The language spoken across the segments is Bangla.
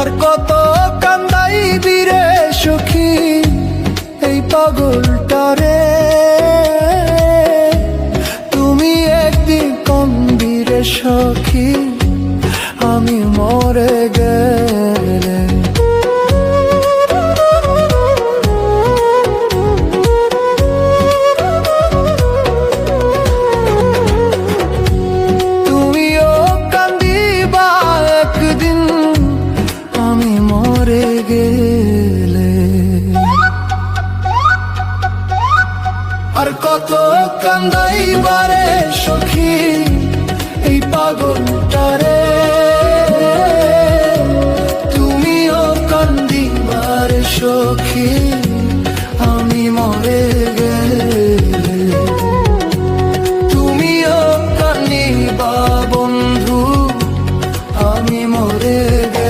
আর কত কান্দাইবি রে সখী এই পাগলটারে, তুমি একদিন কান্দি রে সখী আমি মরে গেলে। তুমিও কান্দিবা একদিন আমি মরে গেলে। আর কত কান্দাইবা রে সখী এই পাগলটারে, তুমিও কান্দিবা রে সখী আমি মরে গেলে। তুমিও কান্দিবা বন্ধু আমি মরে গেলে।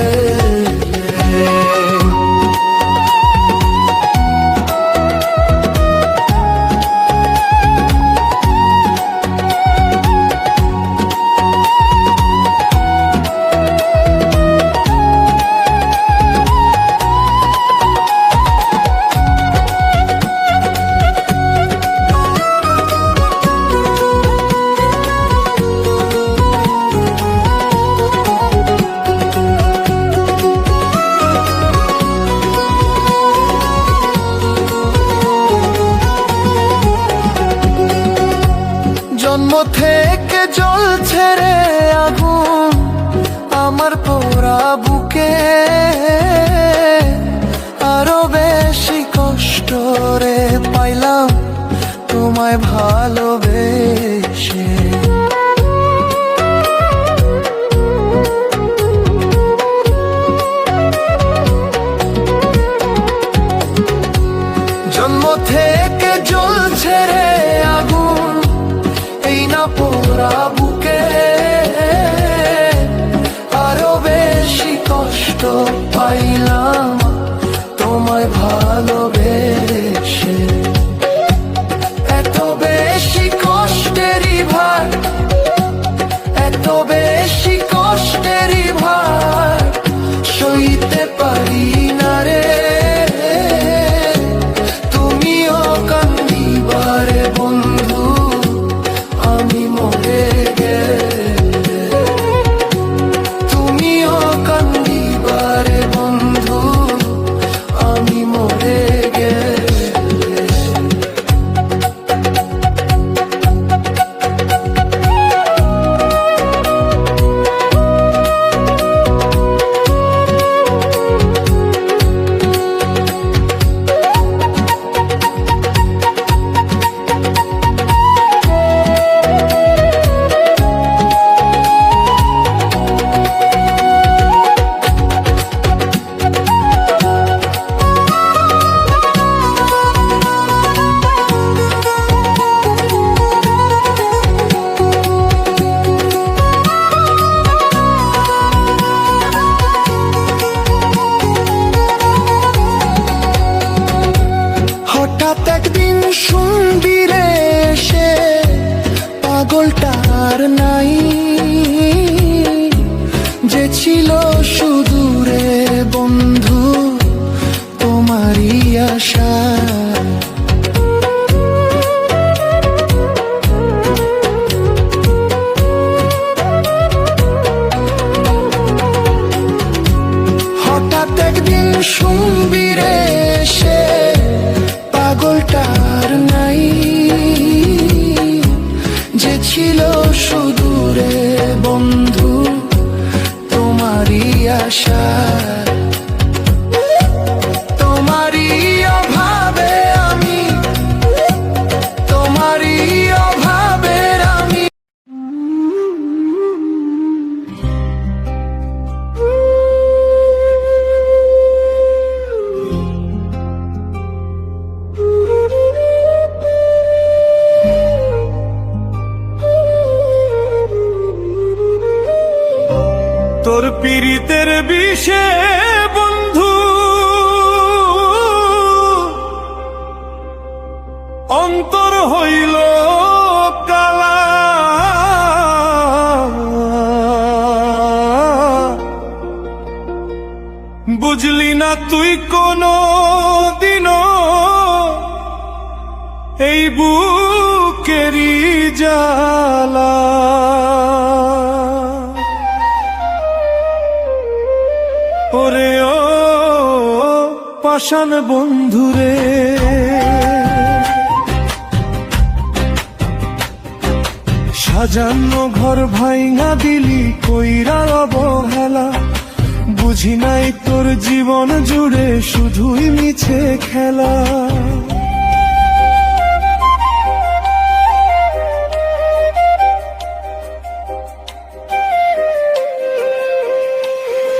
জন্ম থেকে জ্বলছে রে আগুন আমার পোড়া বুকে, আরো বেশি কষ্ট রে পাইলাম তোমায় ভালোবেসে। জন্ম থেকে জ্বলছে রে আগুন এই না পোড়া বুকে, আরো বেশি কষ্ট পাইলাম তোমায় ভালোবেসে। এত বেশি কষ্টেরই ভার, এত বেশি কষ্টেরই ভার সইতে পারি না রে। তুমিও কান্দিবা রে বন্ধু আমি মরে গেলে। তুমিও কান্দিবা রে বন্ধু আমি মরে গেলে। হঠাৎ একদিন শুনবি রে সে পাগলটার নাই, যে ছিল সুদূরে বন্ধু তোমারই আশা। হঠাৎ একদিন শুনবি রে সে পাগলটার নাই, যে ছিল সুদূরে বন্ধু তোমারই আশা। তোমারই অভাবে আমি, তোমারই অভাবে আমি। তোর পীড়িতের বিষে বন্ধু অন্তর হইল কালা, তুই কোনো দিনও এই বুকেরই জ্বালা। ওরে ও পাষাণ বন্ধুরে, সাজানো ঘর ভাইঙা দিলি কইরা অবহেলা। বুঝি নাই তোর জীবন জুড়ে শুধুই মিছে খেলা।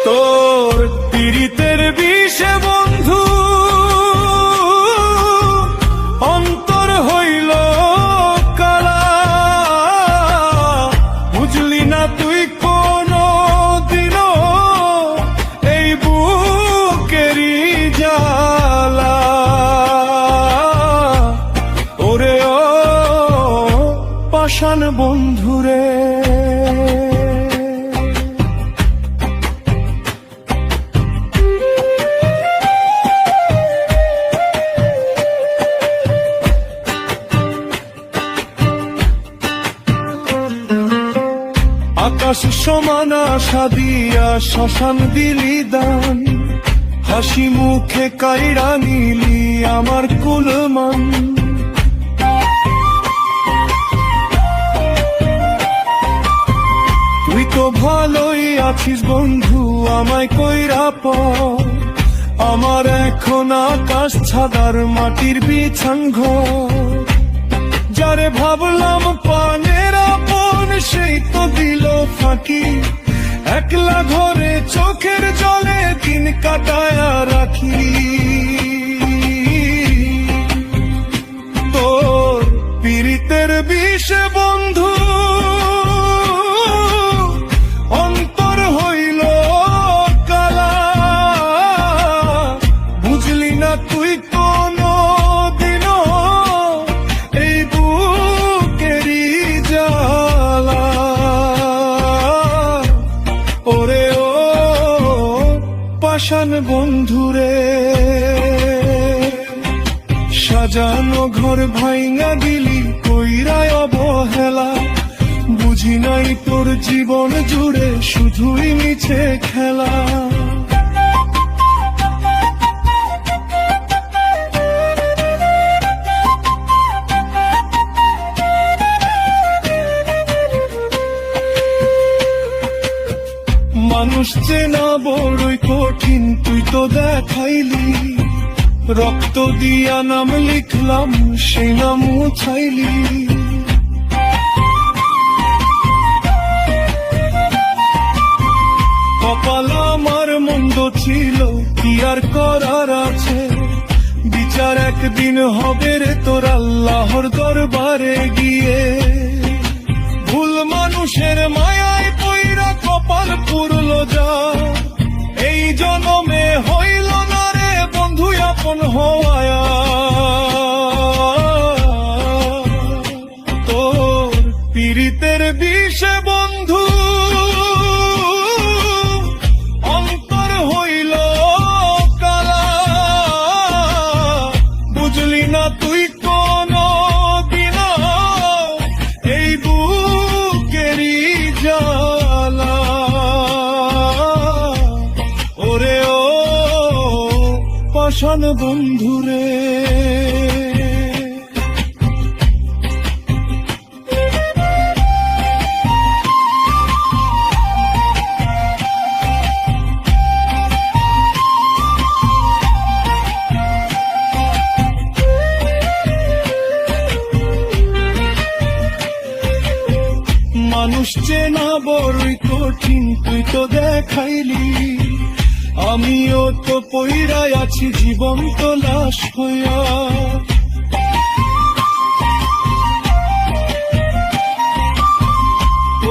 তোর পীড়িতের বিষে বন্ধু অন্তর হইল কালা। বুঝলি না তুই কোনো দিনও এই বুকেরই জ্বালা। ওরে ও পাষাণ বন্ধুরে, আকাশ সমান আশা দিয়া শ্মশান দিলি দান। হাসি মুখে কাইড়া নিলি আমার কুলমান। তুই তো ভালোই আছিস বন্ধু, আমায় কইরা পর। আমার এখন আকাশ ছাদার মাটির বিছান ঘর। যারে ভাবলাম পানের আপন সেই তো দিল ফাঁকি। একলা ঘরে চোখের জলে দিন কাটায়া রাখি। তোর পীড়িতের বিষে বন্ধু অন্তর হইল কালা। বুঝলি না তুই কোনো দিনও এই বুকেরই জ্বালা। ওরে ও পাষাণ বন্ধুরে, সাজানো ঘর ভাইঙা দিলি কইরায় অবহেলা। বুঝি নাই তোর জীবন জুড়ে শুধুই মিছে খেলা। মানুষ চেনা বড়ই কঠিন তুই তো দেখাইলি। রক্ত দিয়া নাম লিখলাম সেই নাম মুছাইলি। কপাল আমার মন্দ ছিল কি আর করার আছে। বিচার একদিন হবে রে তোর আল্লাহর দরবারে গিয়ে। ভুল মানুষের মায়ায় পইরা কপাল পুরলো যা। এই জনমে হইল না রে বন্ধু আপন হওয়া। তোর পীড়িতের বিষে বন্ধু অন্তর হইল কালা। বুঝলি না তুই কোনো দিনও এই বুকেরই জ্বালা। ওরে ও পাষাণ বন্ধুরে, মানুষ চেনা বড়ই কঠিন তুই তো দেখাইলি। আমিও তো পইড়ায় আছি জীবন্ত লাশ হইয়া।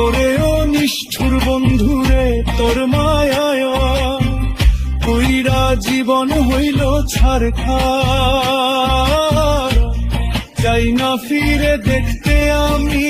ওরেও নিষ্ঠুর বন্ধুরে তোর মায়ায় কইরা জীবন হইল ছারখার। চাই না ফিরে দেখতে আমি